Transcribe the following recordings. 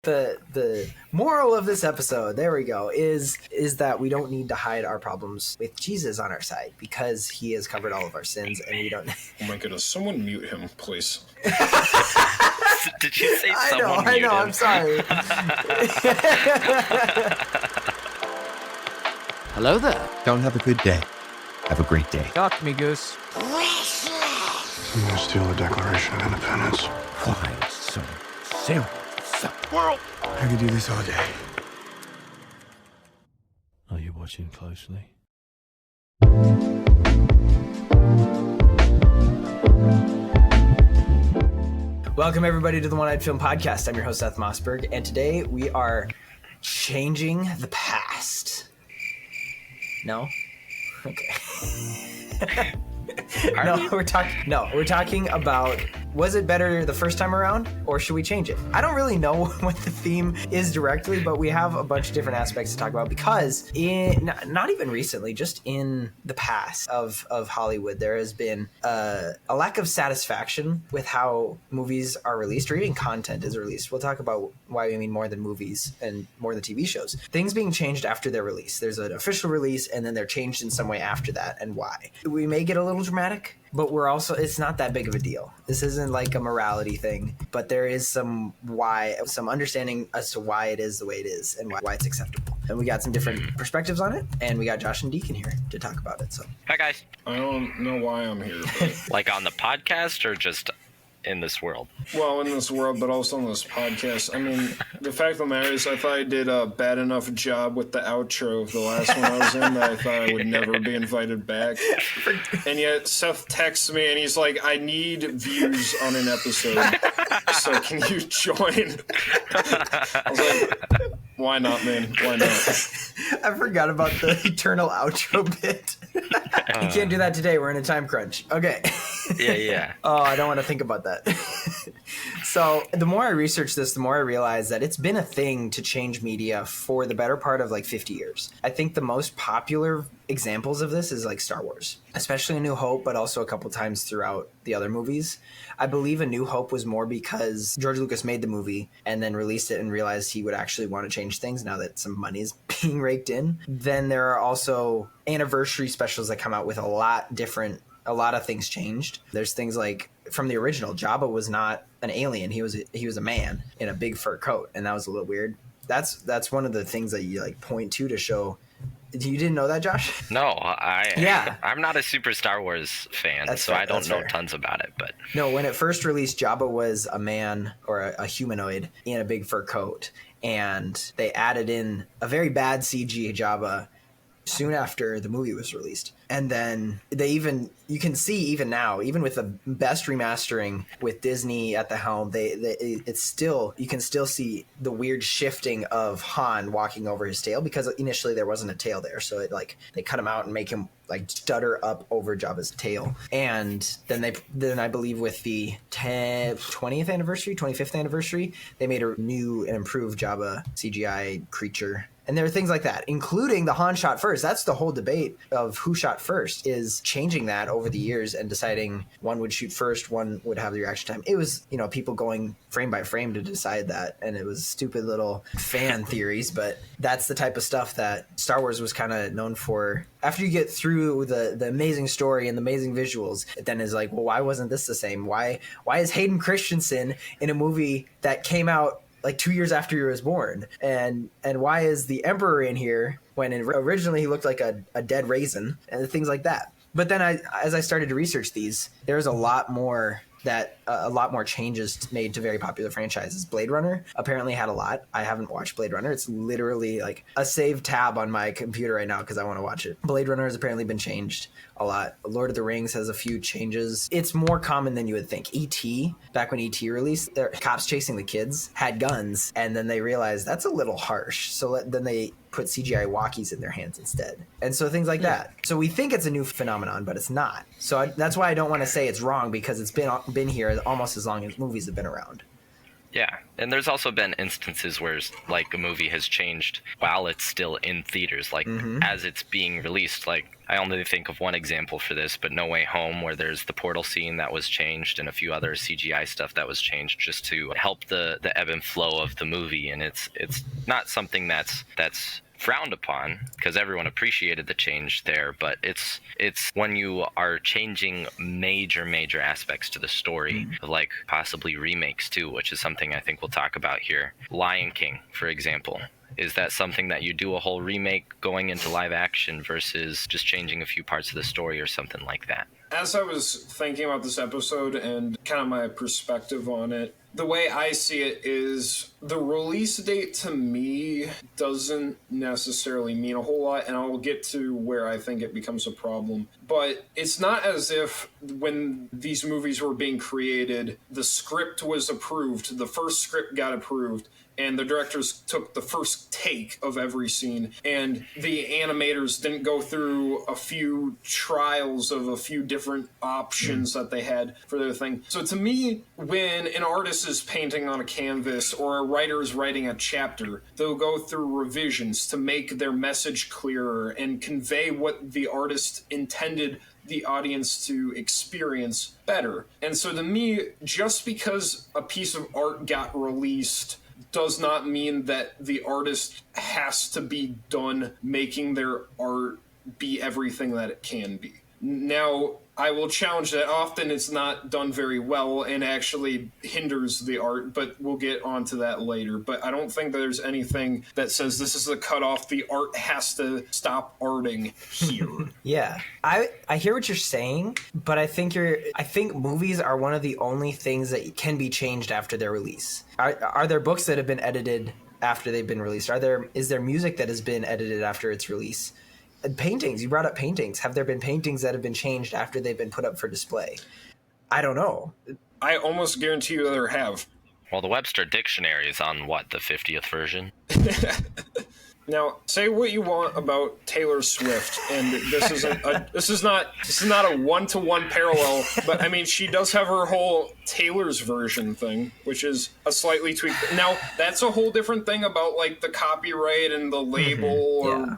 The moral of this episode, there we go, is that we don't need to hide our problems with Jesus on our side because he has covered all of our sins and we don't. Oh my goodness, someone mute him, please. Did you say someone I mute know, him? I'm sorry. Hello there. Don't have a good day. Have a great day. Talk to me, Goose. I'm gonna steal the Declaration of Independence. Why so serious? Squirrel! I could do this all day. Are you watching closely? Welcome everybody to the One-Eyed Film Podcast. I'm your host Seth Mossberg, and today we are changing the past. No? Okay. We're talking about, was it better the first time around or should we change it? I don't really know what the theme is directly, but we have a bunch of different aspects to talk about because not even recently, just in the past of Hollywood, there has been a lack of satisfaction with how movies are released or even content is released. We'll talk about why we mean more than movies and more than TV shows. Things being changed after their release. There's an official release and then they're changed in some way after that, and why. We may get a little dramatic, but it's not that big of a deal. This isn't like a morality thing, but there is some understanding as to why it is the way it is and why it's acceptable. And we got some different perspectives on it, and we got Josh and Deacon here to talk about it. So, Hi guys. I don't know why I'm here, but... Like on the podcast or just in this world? Well, in this world, but also on this podcast. I mean, the fact of the matter is I thought I did a bad enough job with the outro of the last one I was in that I thought I would never be invited back. And yet Seth texts me and he's like, I need views on an episode, so can you join? I was like, why not, man? Why not? I forgot about the eternal outro bit. You can't do that today. We're in a time crunch. Okay. Yeah. Oh, I don't want to think about that. So the more I research this, the more I realize that it's been a thing to change media for the better part of like 50 years. I think the most popular examples of this is like Star Wars, especially A New Hope, but also a couple times throughout the other movies. I believe A New Hope was more because George Lucas made the movie and then released it and realized he would actually want to change things now that some money is being raked in. Then there are also anniversary specials that come out with a lot of things changed. There's things like from the original, Jabba was not an alien. He was a man in a big fur coat, and that was a little weird. That's one of the things that you like point to show. You didn't know that, Josh? No, I'm not a super Star Wars fan, I don't know tons about it. But no, when it first released, Jabba was a man or a humanoid in a big fur coat, and they added in a very bad CG Jabba soon after the movie was released. And then you can see even now, even with the best remastering with Disney at the helm, you can still see the weird shifting of Han walking over his tail, because initially there wasn't a tail there. So they cut him out and make him like stutter up over Jabba's tail. And then I believe with the 20th anniversary, 25th anniversary, they made a new and improved Jabba CGI creature. And there are things like that, including the Han shot first. That's the whole debate of who shot first, is changing that over the years and deciding one would shoot first, one would have the reaction time. It was, people going frame by frame to decide that. And it was stupid little fan theories, but that's the type of stuff that Star Wars was kind of known for. After you get through the amazing story and the amazing visuals, it then is like, well, why wasn't this the same? Why is Hayden Christensen in a movie that came out like 2 years after he was born? And why is the Emperor in here when originally he looked like a dead raisin, and things like that. But then as I started to research these, there's a lot more changes made to very popular franchises. Blade Runner apparently had a lot. I haven't watched Blade Runner. It's literally like a saved tab on my computer right now because I want to watch it. Blade Runner has apparently been changed a lot. Lord of the Rings has a few changes. It's more common than you would think. E.T., back when E.T. released, their cops chasing the kids had guns, and then they realized that's a little harsh. So then they put CGI walkies in their hands instead. And so things like that. So we think it's a new phenomenon, but it's not. So that's why I don't want to say it's wrong, because it's been here almost as long as movies have been around. Yeah, and there's also been instances where like a movie has changed while it's still in theaters, like as it's being released. Like I only think of one example for this, but No Way Home, where there's the portal scene that was changed and a few other CGI stuff that was changed just to help the ebb and flow of the movie. And it's not something that's frowned upon because everyone appreciated the change there, but it's when you are changing major aspects to the story, like possibly remakes too, which is something I think we'll talk about here. Lion King, for example. Is that something that you do a whole remake going into live action versus just changing a few parts of the story or something like that? As I was thinking about this episode and kind of my perspective on it, the way I see it is the release date to me doesn't necessarily mean a whole lot, and I'll get to where I think it becomes a problem. But it's not as if when these movies were being created, the script was approved, the first script got approved, and the directors took the first take of every scene, and the animators didn't go through a few trials of a few different options that they had for their thing. So to me, when an artist is painting on a canvas or a writer is writing a chapter, they'll go through revisions to make their message clearer and convey what the artist intended the audience to experience better. And so to me, just because a piece of art got released does not mean that the artist has to be done making their art be everything that it can be. Now, I will challenge that often it's not done very well and actually hinders the art, but we'll get onto that later. But I don't think that there's anything that says this is the cutoff, the art has to stop arting here. Yeah. I hear what you're saying, but I think movies are one of the only things that can be changed after their release. Are there books that have been edited after they've been released? Is there music that has been edited after its release? Paintings, you brought up paintings. Have there been paintings that have been changed after they've been put up for display? I don't know. I almost guarantee you there have. Well, the Webster Dictionary is on, what, the 50th version? Now, say what you want about Taylor Swift, and this is not a one-to-one parallel, but I mean, she does have her whole Taylor's version thing, which is a slightly tweaked. Now, that's a whole different thing about like the copyright and the label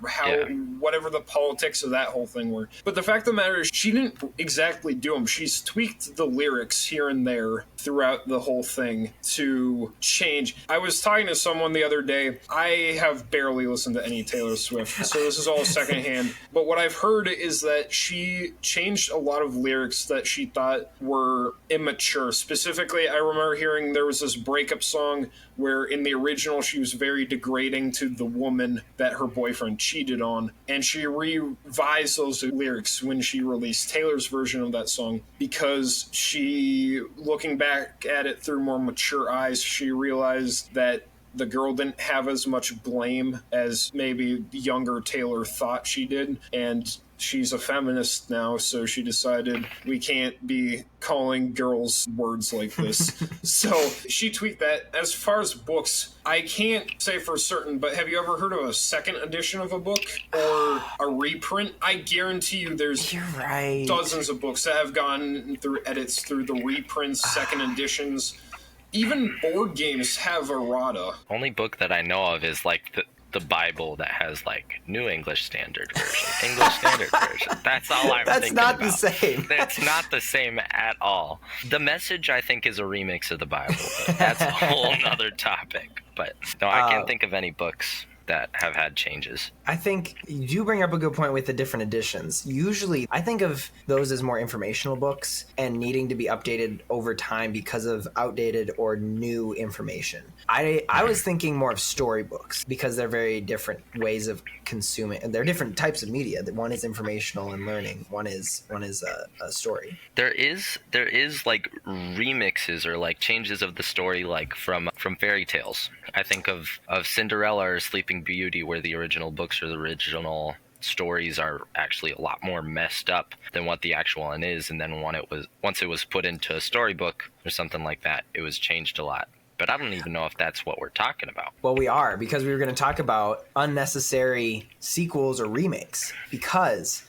whatever the politics of that whole thing were. But the fact of the matter is, she didn't exactly do them. She's tweaked the lyrics here and there throughout the whole thing to change. I was talking to someone the other day. I have barely listened to any Taylor Swift, so this is all secondhand. But what I've heard is that she changed a lot of lyrics that she thought were immature. Specifically, I remember hearing there was this breakup song where in the original she was very degrading to the woman that her boyfriend cheated on, and she revised those lyrics when she released Taylor's version of that song because she, looking back at it through more mature eyes, she realized that the girl didn't have as much blame as maybe younger Taylor thought she did, and she's a feminist now, so she decided we can't be calling girls words like this. So she tweaked that. As far as books, I can't say for certain, but have you ever heard of a second edition of a book or a reprint? I guarantee you there's dozens of books that have gone through edits through the reprints, second editions. Even board games have errata. Only book that I know of is like the Bible that has like New English Standard Version, English Standard Version. That's all I'm thinking about. That's not the same. That's not the same at all. The Message, I think, is a remix of the Bible. But that's a whole nother topic. But no, I can't think of any books that have had changes. I think you do bring up a good point with the different editions. Usually, I think of those as more informational books and needing to be updated over time because of outdated or new information. I was thinking more of storybooks because they're very different ways of consuming, and they're different types of media. One is informational and learning. One is a story. There is like remixes or like changes of the story, like from fairy tales. I think of Cinderella or Sleeping Beauty, where the original books or the original stories are actually a lot more messed up than what the actual one is, and then once it was put into a storybook or something like that, it was changed a lot. But I don't even know if that's what we're talking about. Well, we are, because we were going to talk about unnecessary sequels or remakes. Because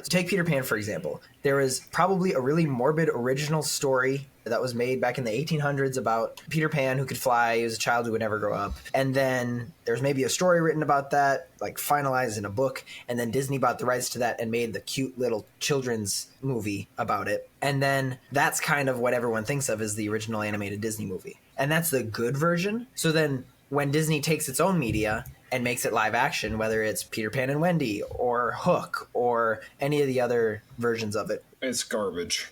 take Peter Pan, for example. There is probably a really morbid original story that was made back in the 1800s about Peter Pan who could fly. He was a child who would never grow up. And then there's maybe a story written about that, like finalized in a book. And then Disney bought the rights to that and made the cute little children's movie about it. And then that's kind of what everyone thinks of as the original animated Disney movie. And that's the good version. So then when Disney takes its own media and makes it live action, whether it's Peter Pan and Wendy or Hook or any of the other versions of it, it's garbage.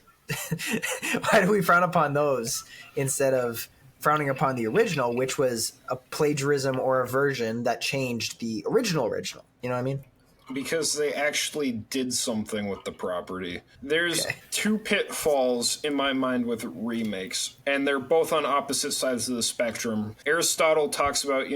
Why do we frown upon those instead of frowning upon the original, which was a plagiarism or a version that changed the original? You know what I mean? Because they actually did something with the property. There's two pitfalls in my mind with remakes, and they're both on opposite sides of the spectrum. Aristotle talks about,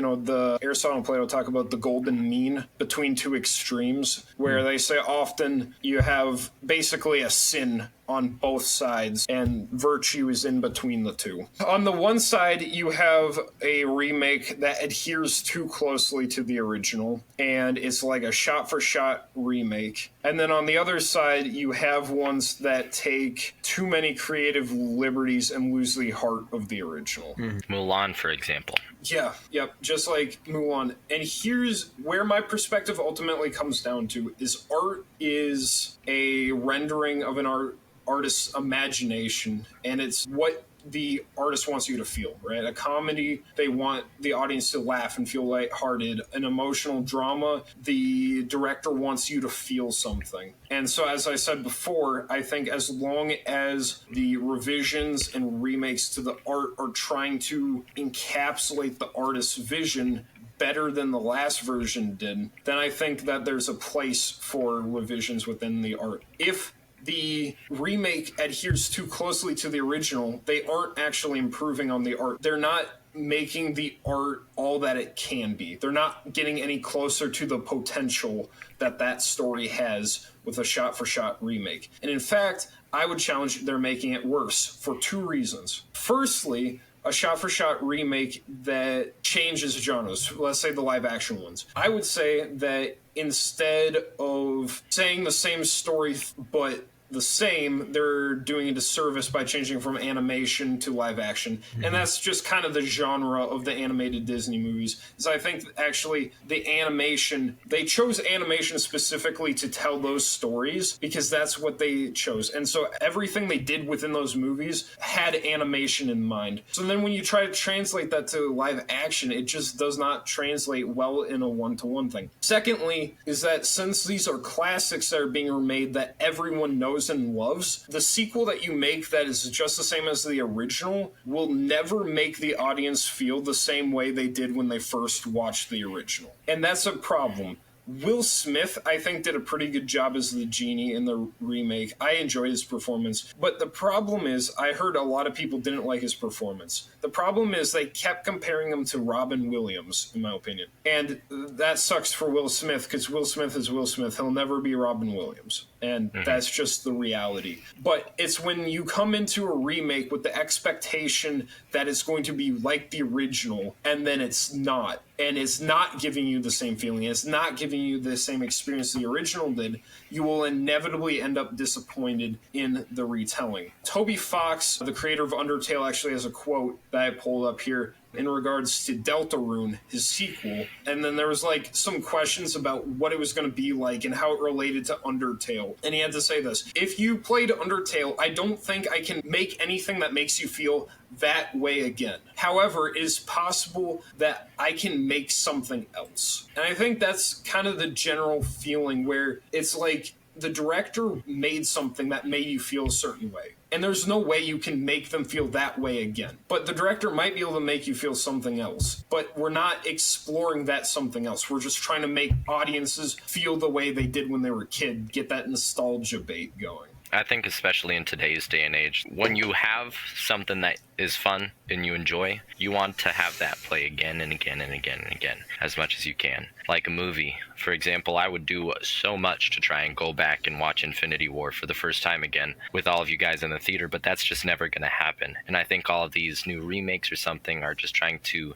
Aristotle and Plato talk about the golden mean between two extremes, where they say often you have basically a sin on both sides, and virtue is in between the two. On the one side, you have a remake that adheres too closely to the original, and it's like a shot-for-shot remake. And then on the other side, you have ones that take too many creative liberties and lose the heart of the original. Mulan, for example. Yeah, yep, just like Mulan. And here's where my perspective ultimately comes down to, is art is a rendering of an artist's imagination, and it's what the artist wants you to feel, right? A comedy, they want the audience to laugh and feel lighthearted. An emotional drama, the director wants you to feel something. And so, as I said before, I think as long as the revisions and remakes to the art are trying to encapsulate the artist's vision better than the last version did, then I think that there's a place for revisions within the art. If the remake adheres too closely to the original, they aren't actually improving on the art. They're not making the art all that it can be. They're not getting any closer to the potential that story has with a shot-for-shot remake. And in fact, I would challenge they're making it worse for two reasons. Firstly, a shot-for-shot remake that changes genres, let's say the live-action ones. I would say that instead of saying the same story but the same, they're doing a disservice by changing from animation to live action. And that's just kind of the genre of the animated Disney movies. Is I think actually the animation, they chose animation specifically to tell those stories because that's what they chose. And so everything they did within those movies had animation in mind. So then when you try to translate that to live action, it just does not translate well in a one-to-one thing. Secondly, is that since these are classics that are being remade that everyone knows and loves, the sequel that you make that is just the same as the original will never make the audience feel the same way they did when they first watched the original. And that's a problem. Will Smith, I think, did a pretty good job as the genie in the remake. I enjoyed his performance. But the problem is, I heard a lot of people didn't like his performance. The problem is they kept comparing him to Robin Williams, in my opinion. And that sucks for Will Smith, because Will Smith is Will Smith. He'll never be Robin Williams. And that's just the reality. But it's when you come into a remake with the expectation that it's going to be like the original, and then it's not. And it's not giving you the same feeling, it's not giving you the same experience the original did, you will inevitably end up disappointed in the retelling. Toby Fox, the creator of Undertale, actually has a quote that I pulled up here in regards to Deltarune, his sequel. And then there was like some questions about what it was going to be like and how it related to Undertale. And he had to say this: if you played Undertale, I don't think I can make anything that makes you feel that way again. However, it is possible that I can make something else. And I think that's kind of the general feeling where it's like the director made something that made you feel a certain way. And there's no way you can make them feel that way again. But the director might be able to make you feel something else. But we're not exploring that something else. We're just trying to make audiences feel the way they did when they were a kid, get that nostalgia bait going. I think especially in today's day and age, when you have something that is fun and you enjoy, you want to have that play again and again and again and again as much as you can. Like a movie, for example, I would do so much to try and go back and watch Infinity War for the first time again with all of you guys in the theater, but that's just never going to happen. And I think all of these new remakes or something are just trying to,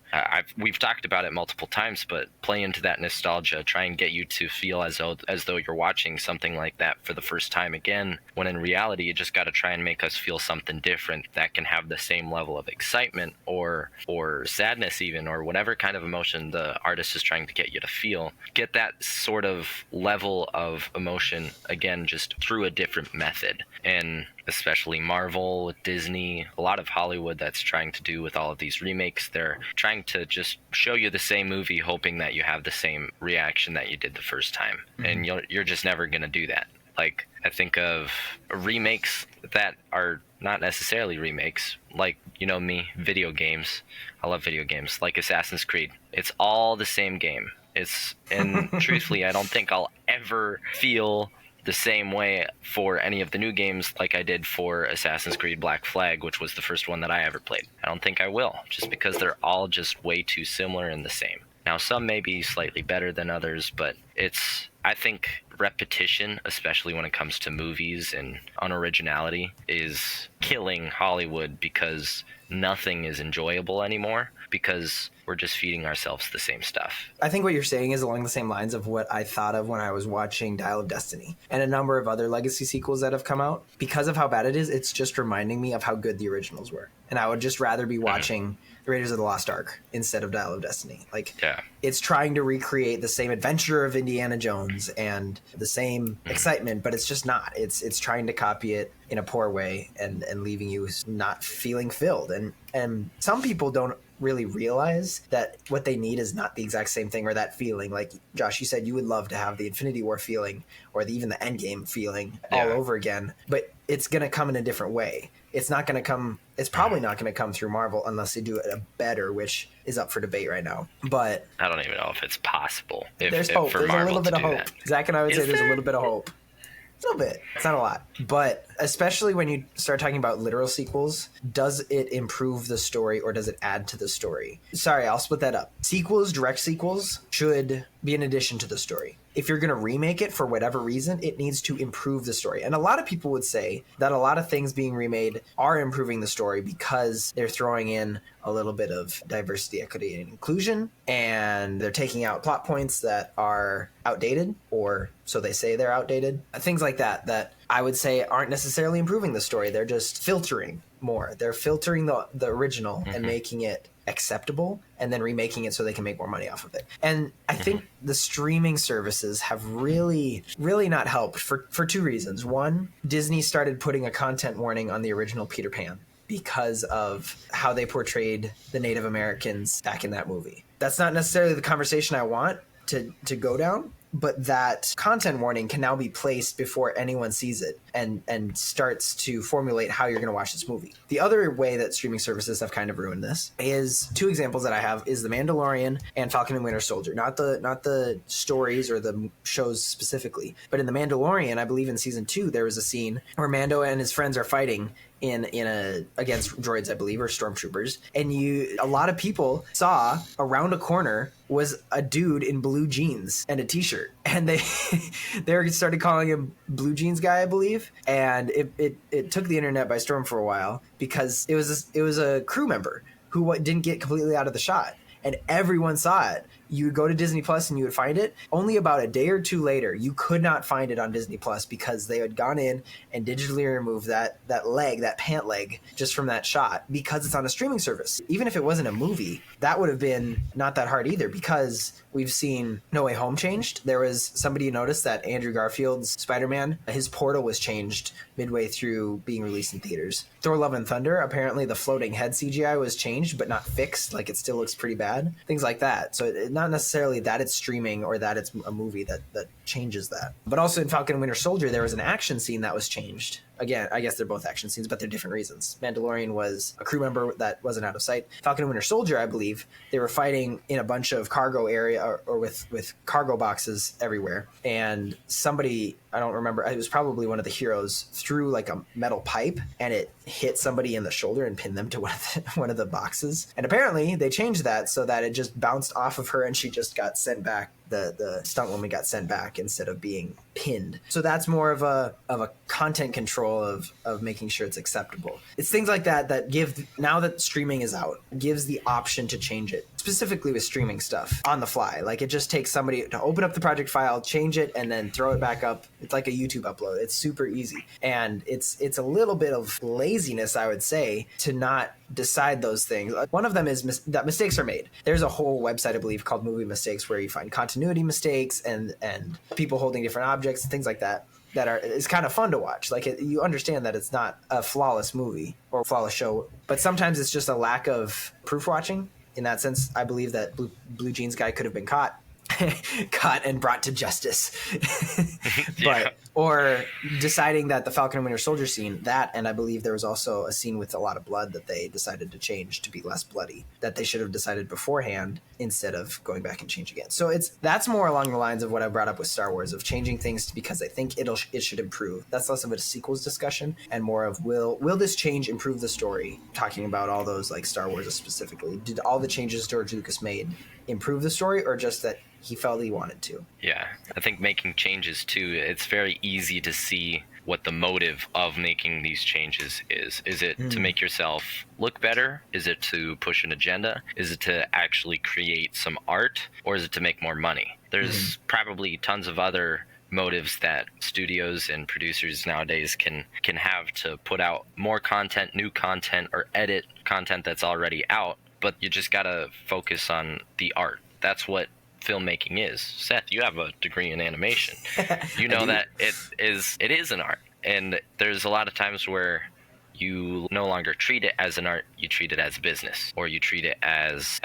we've talked about it multiple times, but play into that nostalgia, try and get you to feel as though you're watching something like that for the first time again, when in reality, you just got to try and make us feel something different that can have the same level of excitement or sadness even, or whatever kind of emotion the artist is trying to get you to feel. Get that sort of level of emotion again, just through a different method. And especially Marvel, Disney, a lot of Hollywood that's trying to do with all of these remakes, they're trying to just show you the same movie hoping that you have the same reaction that you did the first time. And you're just never going to do that. Like, I think of remakes that are not necessarily remakes, like, you know me, video games. I love video games, like Assassin's Creed. It's all the same game. And truthfully, I don't think I'll ever feel the same way for any of the new games like I did for Assassin's Creed Black Flag, which was the first one that I ever played. I don't think I will, just because they're all just way too similar and the same. Now, some may be slightly better than others, but I think repetition, especially when it comes to movies and unoriginality, is killing Hollywood, because nothing is enjoyable anymore, because we're just feeding ourselves the same stuff. I think what you're saying is along the same lines of what I thought of when I was watching Dial of Destiny and a number of other legacy sequels that have come out. Because of how bad it is, it's just reminding me of how good the originals were. And I would just rather be watching the Raiders of the Lost Ark instead of Dial of Destiny. It's trying to recreate the same adventure of Indiana Jones and the same excitement, but it's just not. It's trying to copy it in a poor way and leaving you not feeling filled. And some people don't really realize that what they need is not the exact same thing or that feeling. Like Josh, you said you would love to have the Infinity War feeling or even the Endgame feeling all over again, but it's going to come in a different way. It's probably not going to come through Marvel unless they do it better, which is up for debate right now. But I don't even know if it's possible. There's hope. There's a little bit of hope. Zach and I would say there's a little bit of hope. A little bit. It's not a lot. But especially when you start talking about literal sequels, does it improve the story or does it add to the story? Sorry, I'll split that up. Sequels, direct sequels, should be an addition to the story. If you're going to remake it for whatever reason, it needs to improve the story. And a lot of people would say that a lot of things being remade are improving the story because they're throwing in a little bit of diversity, equity, and inclusion, and they're taking out plot points that are outdated, or so they say they're outdated. Things like that I would say aren't necessarily improving the story. They're just filtering more. They're filtering the original and making it acceptable and then remaking it so they can make more money off of it. And I think the streaming services have really, really not helped for two reasons. One, Disney started putting a content warning on the original Peter Pan because of how they portrayed the Native Americans back in that movie. That's not necessarily the conversation I want to go down, but that content warning can now be placed before anyone sees it and starts to formulate how you're going to watch this movie. The other way that streaming services have kind of ruined this is two examples that I have is The Mandalorian and Falcon and Winter Soldier. Not the stories or the shows specifically, but in The Mandalorian, I believe in season 2, there was a scene where Mando and his friends are fighting against droids, I believe, or stormtroopers, and a lot of people saw around a corner was a dude in blue jeans and a t-shirt, and they started calling him Blue Jeans Guy, I believe, and it took the internet by storm for a while because it was a crew member who didn't get completely out of the shot, and everyone saw it. You would go to Disney Plus and you would find it. Only about a day or two later, you could not find it on Disney Plus because they had gone in and digitally removed that pant leg just from that shot because it's on a streaming service. Even if it wasn't a movie, that would have been not that hard either because we've seen No Way Home changed. There was somebody who noticed that Andrew Garfield's Spider-Man, his portal was changed midway through being released in theaters. Thor Love and Thunder, apparently the floating head CGI was changed but not fixed. Like, it still looks pretty bad. Things like that. So not necessarily that it's streaming or that it's a movie that changes that. But also in Falcon and Winter Soldier, there was an action scene that was changed again, I guess they're both action scenes, but they're different reasons. Mandalorian was a crew member that wasn't out of sight. Falcon and Winter Soldier, I believe, they were fighting in a bunch of cargo area or with cargo boxes everywhere. And somebody, I don't remember, it was probably one of the heroes, threw like a metal pipe and it hit somebody in the shoulder and pinned them to one of the boxes. And apparently they changed that so that it just bounced off of her and she just got sent back. The stunt woman got sent back instead of being pinned. So that's more of a content control of making sure it's acceptable. It's things like that give, now that streaming is out, gives the option to change it, specifically with streaming stuff on the fly. Like, it just takes somebody to open up the project file, change it, and then throw it back up. It's like a YouTube upload. It's super easy. And it's a little bit of laziness, I would say, to not decide those things. One of them is that mistakes are made. There's a whole website, I believe, called Movie Mistakes, where you find continuity mistakes and people holding different objects and things like that is kind of fun to watch. Like, you understand that it's not a flawless movie or flawless show, but sometimes it's just a lack of proof watching. In that sense, I believe that Blue Jeans guy could have been caught and brought to justice. But or deciding that the Falcon and Winter Soldier scene, that, and I believe there was also a scene with a lot of blood that they decided to change to be less bloody, that they should have decided beforehand instead of going back and change again. So that's more along the lines of what I brought up with Star Wars, of changing things because I think it should improve. That's less of a sequels discussion and more of will this change improve the story? Talking about all those, like Star Wars specifically. Did all the changes George Lucas made improve the story, or just that he felt he wanted to? Yeah, I think making changes too, it's very easy to see what the motive of making these changes is. Is it to make yourself look better? Is it to push an agenda? Is it to actually create some art? Or is it to make more money? There's probably tons of other motives that studios and producers nowadays can have to put out more content, new content, or edit content that's already out. But you just gotta focus on the art. That's what filmmaking is. Seth, you have a degree in animation. You know that it is an art. And there's a lot of times where you no longer treat it as an art, you treat it as business, or you treat it as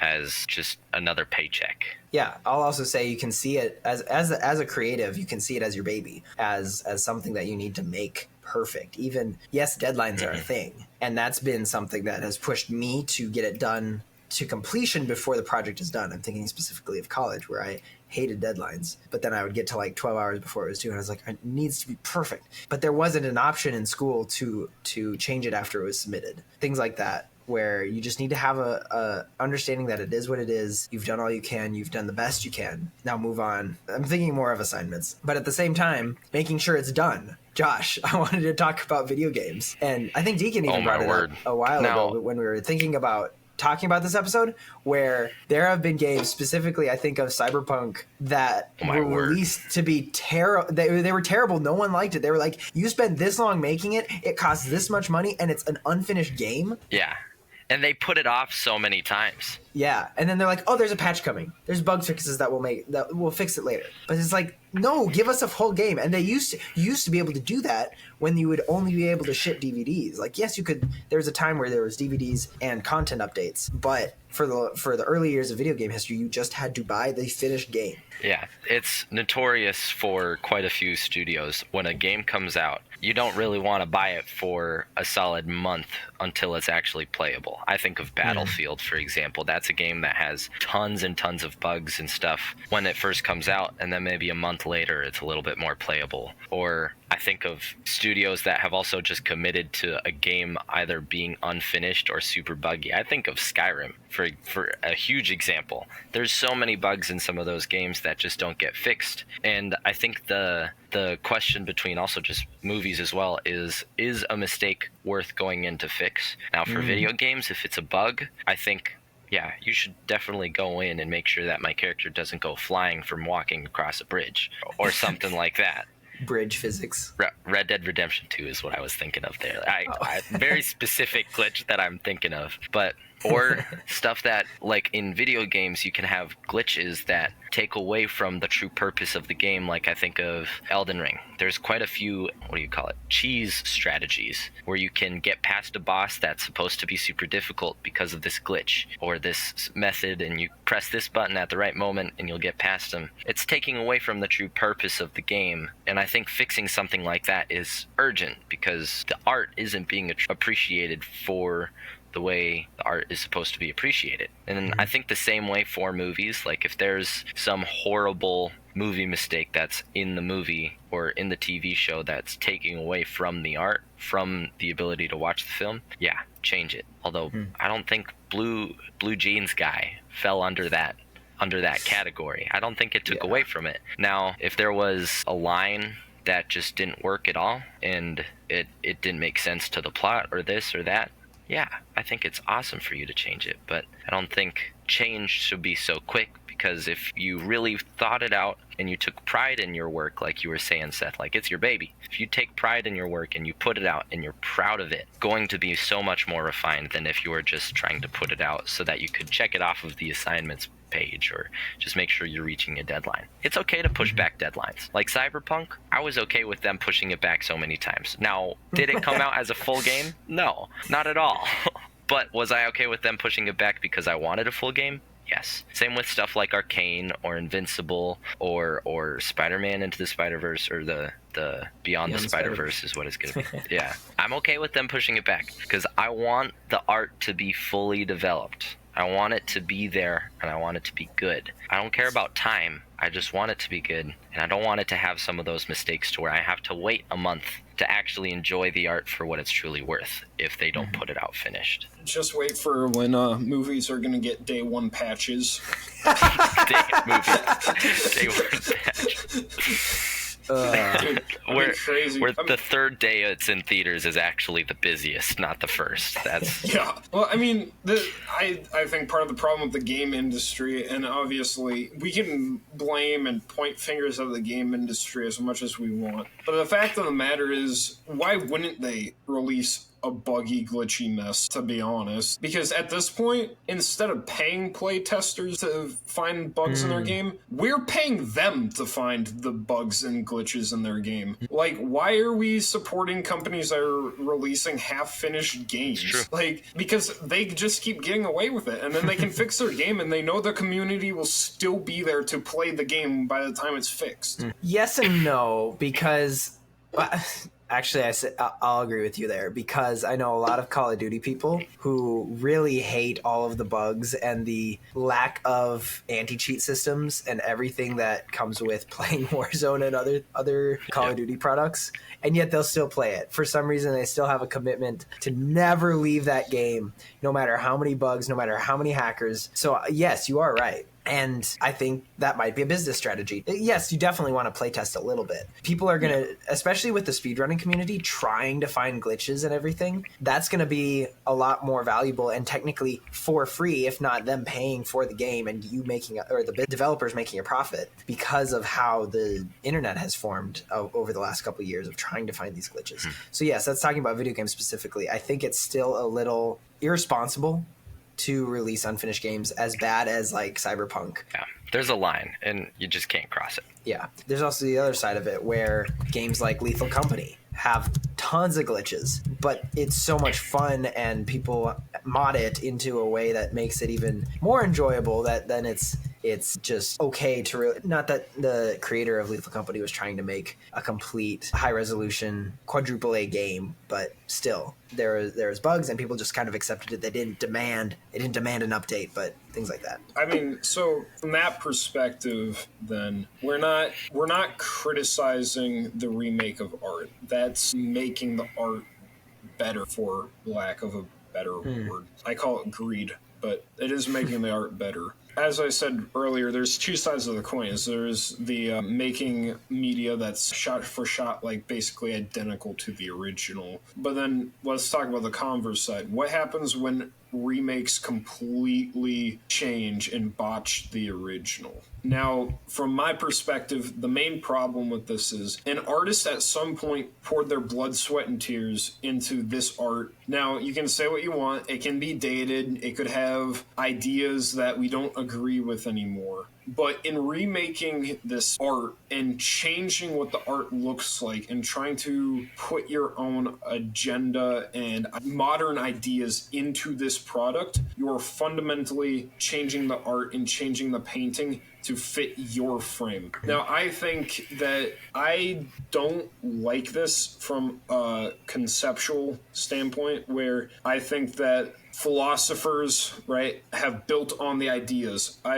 just another paycheck. Yeah, I'll also say you can see it as a creative, you can see it as your baby, as something that you need to make perfect. Even, yes, deadlines are a thing, and that's been something that has pushed me to get it done to completion before the project is done. I'm thinking specifically of college, where I hated deadlines, but then I would get to like 12 hours before it was due, and I was like, it needs to be perfect. But there wasn't an option in school to change it after it was submitted. Things like that, where you just need to have a understanding that it is what it is. You've done all you can. You've done the best you can. Now move on. I'm thinking more of assignments, but at the same time, making sure it's done. Josh, I wanted to talk about video games, and I think Deacon even brought it up a while ago when we were thinking about talking about this episode, where there have been games, specifically I think of Cyberpunk, that were released to be terrible. They were terrible. No one liked it. They were like, you spent this long making it, it costs this much money, and it's an unfinished game. Yeah. And they put it off so many times. Yeah, and then they're like, "Oh, there's a patch coming. There's bug fixes that will fix it later." But it's like, no, give us a full game. And they used to be able to do that when you would only be able to ship DVDs. Like, yes, you could. There was a time where there was DVDs and content updates, but for the early years of video game history, you just had to buy the finished game. Yeah, it's notorious for quite a few studios. When a game comes out, you don't really want to buy it for a solid month until it's actually playable. I think of Battlefield, for example. That's a game that has tons and tons of bugs and stuff when it first comes out, and then maybe a month later it's a little bit more playable. Or I think of studios that have also just committed to a game either being unfinished or super buggy. I think of Skyrim for a huge example. There's so many bugs in some of those games that just don't get fixed. And I think the question between also just movies as well is a mistake worth going in to fix? Now for video games, if it's a bug, I think, yeah, you should definitely go in and make sure that my character doesn't go flying from walking across a bridge or something like that. Bridge physics. Red Dead Redemption 2 is what I was thinking of there. I very specific glitch that I'm thinking of. But Or stuff that, like in video games, you can have glitches that take away from the true purpose of the game. Like I think of Elden Ring. There's quite a few, cheese strategies where you can get past a boss that's supposed to be super difficult because of this glitch or this method, and you press this button at the right moment and you'll get past them. It's taking away from the true purpose of the game, and I think fixing something like that is urgent because the art isn't being appreciated for the way the art is supposed to be appreciated. And I think the same way for movies, like if there's some horrible movie mistake that's in the movie or in the TV show that's taking away from the art, from the ability to watch the film, yeah, change it. Although I don't think Blue Jeans guy fell under that category. I don't think it took away from it. Now, if there was a line that just didn't work at all and it didn't make sense to the plot or this or that, yeah, I think it's awesome for you to change it, but I don't think change should be so quick, because if you really thought it out and you took pride in your work, like you were saying, Seth, like it's your baby. If you take pride in your work and you put it out and you're proud of it, going to be so much more refined than if you were just trying to put it out so that you could check it off of the assignments page or just make sure you're reaching a deadline. It's okay to push back deadlines. Like Cyberpunk, I was okay with them pushing it back so many times. Now, did it come out as a full game? No, not at all. But was I okay with them pushing it back because I wanted a full game? Yes. Same with stuff like Arcane or Invincible or Spider-Man Into the Spider-Verse, or the Beyond the Spider-Verse is what it's going to be. Yeah. I'm okay with them pushing it back because I want the art to be fully developed. I want it to be there, and I want it to be good. I don't care about time. I just want it to be good, and I don't want it to have some of those mistakes to where I have to wait a month to actually enjoy the art for what it's truly worth if they don't put it out finished. Just wait for when movies are going to get day one patches. Day one patch. Dude, where crazy. The third day it's in theaters is actually the busiest, not the first. That's yeah. Well, I mean, I think part of the problem with the game industry, and obviously we can blame and point fingers at the game industry as much as we want, but the fact of the matter is, why wouldn't they release a buggy, glitchy mess, to be honest? Because at this point, instead of paying play testers to find bugs in their game, we're paying them to find the bugs and glitches in their game. Like, why are we supporting companies that are releasing half-finished games? Like, because they just keep getting away with it, and then they can fix their game, and they know the community will still be there to play the game by the time it's fixed. Yes and no, because... Actually, I'll agree with you there, because I know a lot of Call of Duty people who really hate all of the bugs and the lack of anti-cheat systems and everything that comes with playing Warzone and other Call of Duty products, and yet they'll still play it. For some reason, they still have a commitment to never leave that game, no matter how many bugs, no matter how many hackers. So yes, you are right. And I think that might be a business strategy. Yes, you definitely want to playtest a little bit. People are going to, especially with the speedrunning community, trying to find glitches and everything, that's going to be a lot more valuable and technically for free, if not them paying for the game and you making, or the developers making a profit, because of how the internet has formed over the last couple of years of trying to find these glitches. So yes, that's talking about video games specifically. I think it's still a little irresponsible to release unfinished games as bad as like Cyberpunk. Yeah, there's a line and you just can't cross it. Yeah. There's also the other side of it where games like Lethal Company have tons of glitches, but it's so much fun and people mod it into a way that makes it even more enjoyable that then it's just okay to really, not that the creator of Lethal Company was trying to make a complete high resolution quadruple A game, but still there was bugs and people just kind of accepted it. They didn't demand an update, but things like that. I mean, so from that perspective, then we're not criticizing the remake of art. That's making the art better, for lack of a better word. I call it greed, but it is making the art better. As I said earlier, there's two sides of the coin. There's the making media that's shot for shot, like basically identical to the original. But then let's talk about the converse side. What happens when remakes completely change and botch the original. Now, from my perspective, the main problem with this is an artist at some point poured their blood, sweat, and tears into this art. Now, you can say what you want. It can be dated. It could have ideas that we don't agree with anymore. But in remaking this art and changing what the art looks like and trying to put your own agenda and modern ideas into this product, you're fundamentally changing the art and changing the painting to fit your frame. Now, I think that I don't like this from a conceptual standpoint, where I think that philosophers, right, have built on the ideas. Who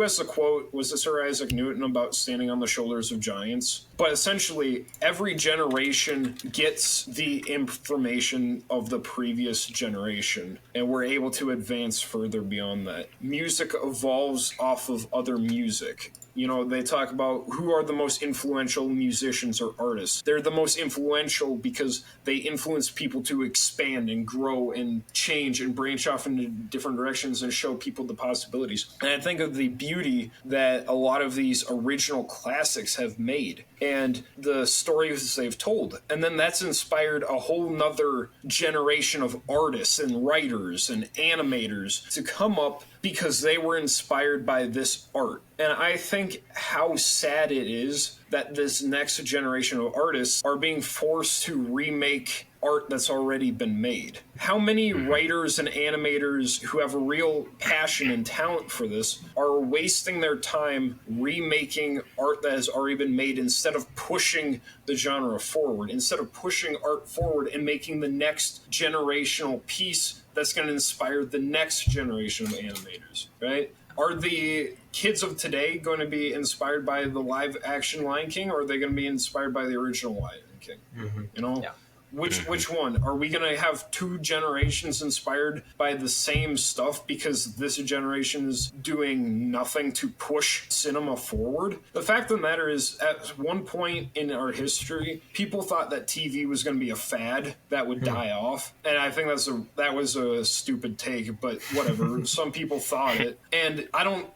has the quote? Was it Sir Isaac Newton about standing on the shoulders of giants? But essentially, every generation gets the information of the previous generation, and we're able to advance further beyond that. Music evolves off of other music. You know, they talk about who are the most influential musicians or artists. They're the most influential because they influence people to expand and grow and change and branch off into different directions and show people the possibilities. And I think of the beauty that a lot of these original classics have made and the stories they've told. And then that's inspired a whole nother generation of artists and writers and animators to come up because they were inspired by this art. And I think how sad it is that this next generation of artists are being forced to remake art that's already been made. How many writers and animators who have a real passion and talent for this are wasting their time remaking art that has already been made instead of pushing the genre forward, instead of pushing art forward and making the next generational piece that's going to inspire the next generation of animators, right? Are the kids of today going to be inspired by the live action Lion King, or are they going to be inspired by the original Lion King? You know? Yeah. Which one? Are we going to have two generations inspired by the same stuff because this generation is doing nothing to push cinema forward? The fact of the matter is, at one point in our history, people thought that TV was going to be a fad that would die off. And I think that was a stupid take, but whatever. Some people thought it. And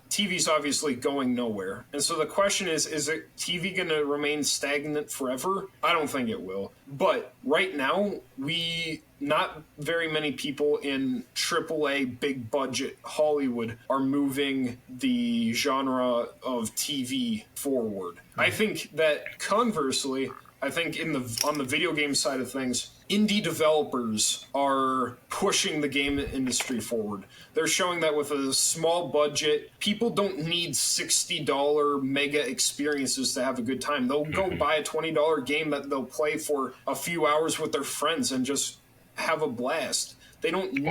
TV's obviously going nowhere. And so the question is it TV going to remain stagnant forever? I don't think it will. But right now, not very many people in AAA big budget Hollywood are moving the genre of TV forward. I think that conversely, on the video game side of things, indie developers are pushing the game industry forward. They're showing that with a small budget, people don't need $60 mega experiences to have a good time. They'll go buy a $20 game that they'll play for a few hours with their friends and just have a blast. They don't need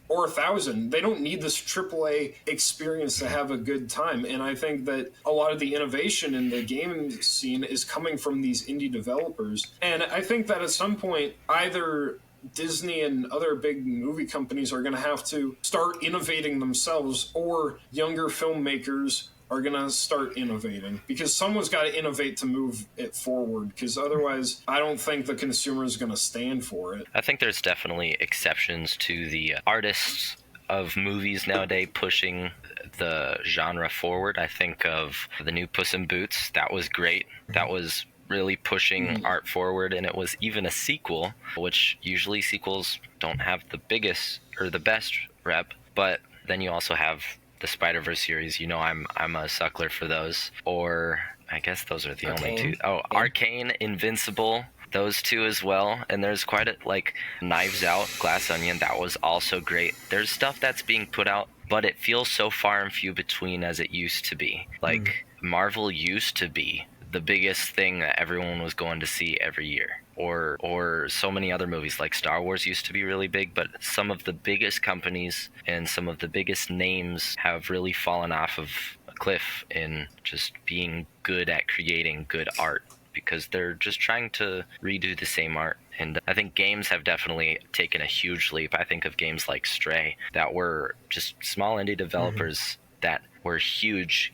or 1,000. They don't need this AAA experience to have a good time. And I think that a lot of the innovation in the gaming scene is coming from these indie developers. And I think that at some point, either Disney and other big movie companies are going to have to start innovating themselves, or younger filmmakers are going to start innovating, because someone's got to innovate to move it forward, because otherwise I don't think the consumer is going to stand for it. I think there's definitely exceptions to the artists of movies nowadays pushing the genre forward. I think of the new Puss in Boots. That was great. That was really pushing art forward, and it was even a sequel, which usually sequels don't have the biggest or the best rep. But then you also have the Spider-Verse series. You know, I'm a suckler for those. Or I guess those are the only two. Oh, yeah. Arcane, Invincible, those two as well. And there's quite a, like, Knives Out, Glass Onion, that was also great. There's stuff that's being put out, but it feels so far and few between as it used to be. Like, Marvel used to be the biggest thing that everyone was going to see every year. Or so many other movies, like Star Wars used to be really big, but some of the biggest companies and some of the biggest names have really fallen off of a cliff in just being good at creating good art, because they're just trying to redo the same art. And I think games have definitely taken a huge leap. I think of games like Stray that were just small indie developers that were huge,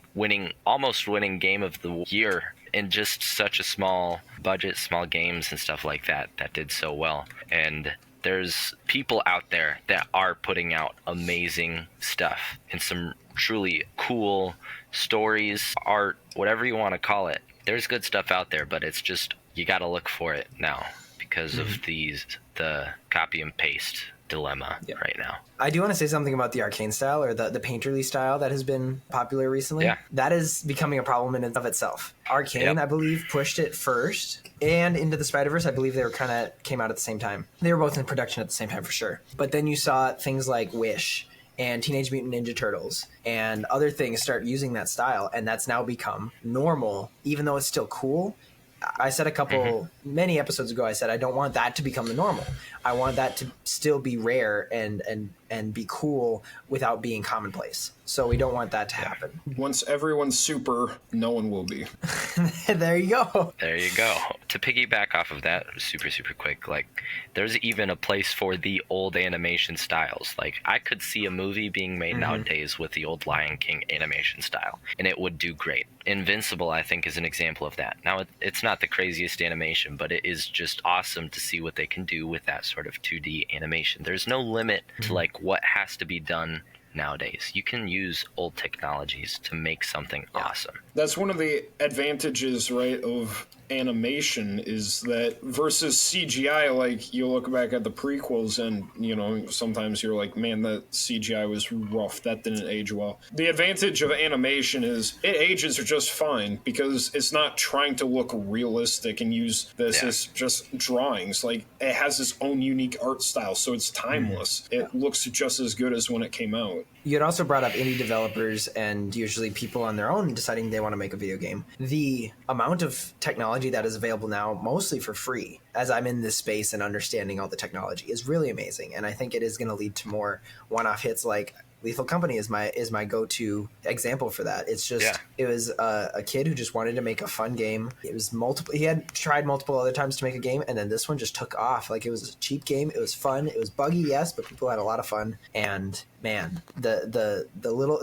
almost winning Game of the Year in just such a small budget, small games and stuff like that did so well. And There's people out there that are putting out amazing stuff and some truly cool stories, art, whatever you want to call it. There's good stuff out there, but it's just, you got to look for it now because of the copy and paste dilemma right now. I do want to say something about the arcane style, or the painterly style that has been popular recently. Yeah. That is becoming a problem in and of itself. Arcane, I believe, pushed it first, and Into the Spider-Verse, I believe they were came out at the same time. They were both in production at the same time for sure. But then you saw things like Wish and Teenage Mutant Ninja Turtles and other things start using that style, and that's now become normal, even though it's still cool. I said many episodes ago, I said I don't want that to become the normal. I want that to still be rare and be cool without being commonplace. So we don't want that to happen. Once everyone's super, no one will be. There you go. There you go. To piggyback off of that super, super quick, like, there's even a place for the old animation styles. Like, I could see a movie being made nowadays with the old Lion King animation style, and it would do great. Invincible, I think, is an example of that. Now, it's not the craziest animation, but it is just awesome to see what they can do with that sort of 2D animation. There's no limit to, like, what has to be done nowadays. You can use old technologies to make something awesome. That's one of the advantages, right, of animation, is that versus CGI, like, you look back at the prequels and, you know, sometimes you're like, man, that CGI was rough, that didn't age well. The advantage of animation is it ages just fine because it's not trying to look realistic and use this as just drawings. Like, it has its own unique art style, so it's timeless. It looks just as good as when it came out. You had also brought up indie developers and usually people on their own deciding they want to make a video game. The amount of technology that is available now, mostly for free, as I'm in this space and understanding all the technology, is really amazing. And I think it is going to lead to more one-off hits like Lethal Company is my go-to example for that. It's just it was a kid who just wanted to make a fun game. It was multiple. He had tried multiple other times to make a game, and then this one just took off. Like, it was a cheap game. It was fun. It was buggy, yes, but people had a lot of fun. And man, the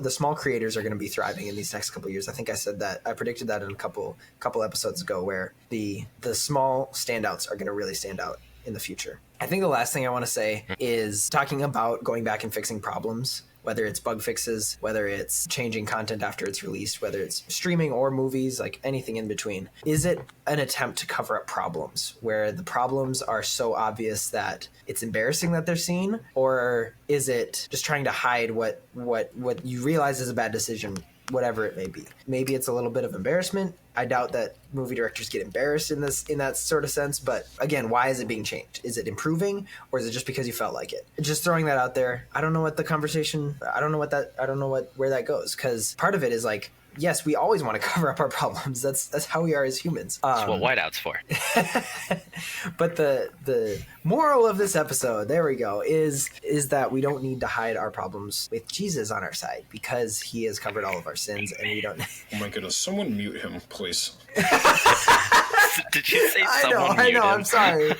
small creators are going to be thriving in these next couple of years. I think I said that. I predicted that in a couple episodes ago, where the small standouts are going to really stand out in the future. I think the last thing I want to say is talking about going back and fixing problems, whether it's bug fixes, whether it's changing content after it's released, whether it's streaming or movies, like anything in between. Is it an attempt to cover up problems where the problems are so obvious that it's embarrassing that they're seen? Or is it just trying to hide what you realize is a bad decision, whatever it may be? Maybe it's a little bit of embarrassment. I doubt that movie directors get embarrassed in that sort of sense. But again, why is it being changed? Is it improving, or is it just because you felt like it? Just throwing that out there. I don't know what the conversation. I don't know where that goes, because part of it is like, yes, we always want to cover up our problems. That's how we are as humans. That's what whiteout's for. But the moral of this episode, there we go, is that we don't need to hide our problems with Jesus on our side, because he has covered all of our sins, and we don't. Oh my goodness! Someone mute him, please. Did you say someone I mute know. him? I'm sorry.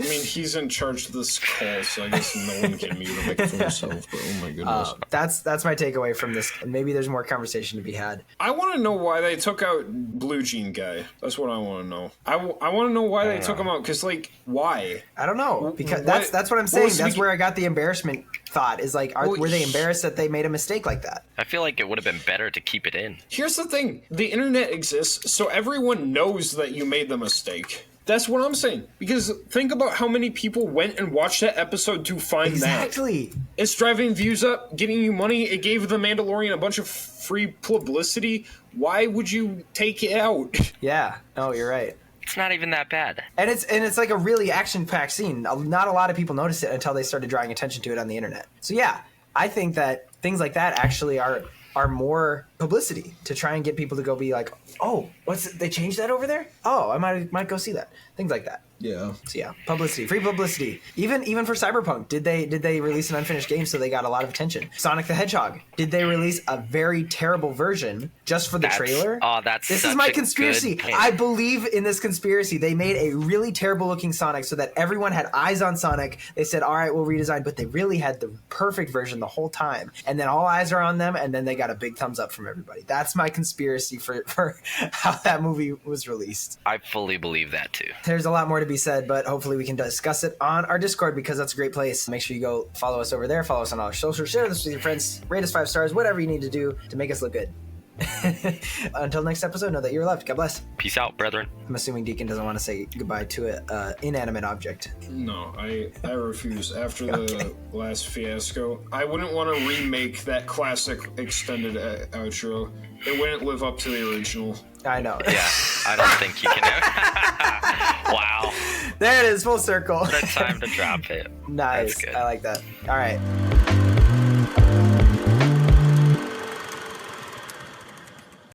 I mean, he's in charge of this call, so I guess no one can mute him for himself. But oh my goodness, that's my takeaway from this. Maybe there's more conversation to be had. I want to know why they took out Blue Jean guy. That's what I want to know. I want to know why they took him out. Because, like, why? I don't know, because that's what I'm saying. That's where I got the embarrassment thought. Is like, were they embarrassed that they made a mistake like that? I feel like it would have been better to keep it in. Here's the thing: the internet exists, so everyone knows that you made the mistake. That's what I'm saying. Because think about how many people went and watched that episode to find that. Exactly. It's driving views up, getting you money. It gave The Mandalorian a bunch of free publicity. Why would you take it out? Yeah. No, you're right. It's not even that bad. And it's like a really action-packed scene. Not a lot of people noticed it until they started drawing attention to it on the internet. So yeah, I think that things like that actually are more publicity to try and get people to go be like, oh, they changed that over there? Oh, I might go see that. Things like that. Yeah. So yeah, publicity, free publicity. Even for Cyberpunk, did they release an unfinished game so they got a lot of attention? Sonic the Hedgehog, did they release a very terrible version just for the trailer? Oh, this is my conspiracy. I believe in this conspiracy. They made a really terrible looking Sonic so that everyone had eyes on Sonic. They said, all right, we'll redesign, but they really had the perfect version the whole time. And then all eyes are on them, and then they got a big thumbs up from everybody. That's my conspiracy for how that movie was released. I fully believe that too. There's a lot more to be said, but hopefully we can discuss it on our Discord because that's a great place. Make sure you go follow us over there, follow us on all our socials, share this with your friends, rate us 5 stars, whatever you need to do to make us look good. Until next episode, know that you're loved. God bless. Peace out, brethren. I'm assuming Deacon doesn't want to say goodbye to an inanimate object. No, I refuse. After the last fiasco, I wouldn't want to remake that classic extended outro. It wouldn't live up to the original. I know. Yeah, I don't think you can. Wow. There it is, full circle. What a time to drop it. Nice. I like that. All right.